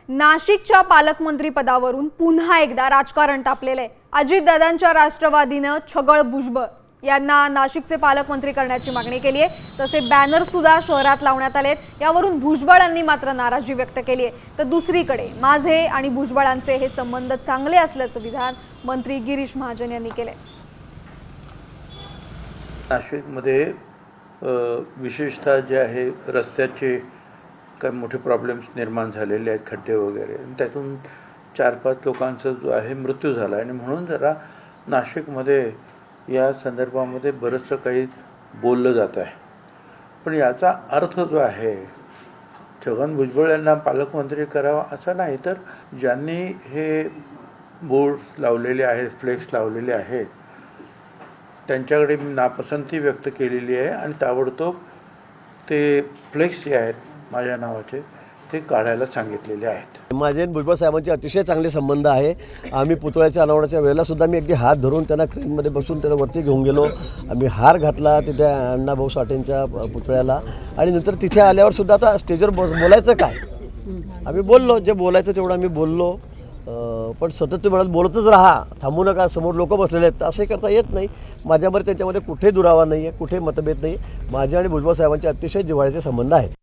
नाशिकच्या पालकमंत्री पदावरून पुन्हा एकदा राजकारण तापलेलं आहे। अजितदादांच्या राष्ट्रवादीनं छगन भुजबळ यांना नाशिकचे पालकमंत्री करण्याची मागणी केली आहे। तसे बॅनर सुद्धा शहरात लावण्यात आलेत। यावरून भुजबळ यांनी मात्र नाराजी व्यक्त केली आहे। तर दुसरीकडे माझे आणि भुजबळांचे हे संबंध चांगले असल्याचं विधान मंत्री गिरीश महाजन यांनी केले। नाशिकमध्ये विशेषतः जे आहे रस्त्याचे काही मोठे प्रॉब्लेम्स निर्माण झालेले आहेत, खड्डे वगैरे, त्यातून 4-5 लोकांचा जो आहे मृत्यू झाला आणि म्हणून जरा नाशिकमध्ये या संदर्भामध्ये बरंचसं काही बोललं जात आहे। पण याचा अर्थ जो आहे छगन भुजबळ यांना पालकमंत्री करावा असा नाही, तर ज्यांनी हे बोर्ड्स लावलेले आहेत, फ्लेक्स लावलेले आहेत, त्यांच्याकडे मी नापसंती व्यक्त केलेली आहे आणि ताबडतोब ते फ्लेक्स जे आहेत माझ्या नावाचे ते काढायला सांगितलेले आहेत। माझे आणि भुजबळ साहेबांचे अतिशय चांगले संबंध आहे। आम्ही पुतळ्याच्या अनावरणाच्या वेळेला सुद्धा मी अगदी हात धरून त्यांना क्रेनमध्ये बसून त्याला वरती घेऊन गेलो। आम्ही हार घातला तिथे अण्णाभाऊ साठेंच्या पुतळ्याला आणि नंतर तिथे आल्यावर सुद्धा आता स्टेजवर बोलायचं काय, आम्ही बोललो, जे बोलायचं तेवढं आम्ही बोललो। पण सतत तुम्ही बोलतच राहा, थांबू नका, समोर लोक बसलेले आहेत, असं करता येत नाही। माझ्यामध्ये त्यांच्यामध्ये कुठे दुरावा नाही आहे, कुठे मतभेद नाही। माझ्या आणि भुजबळ साहेबांचे अतिशय जिव्हाळ्याचे संबंध आहेत।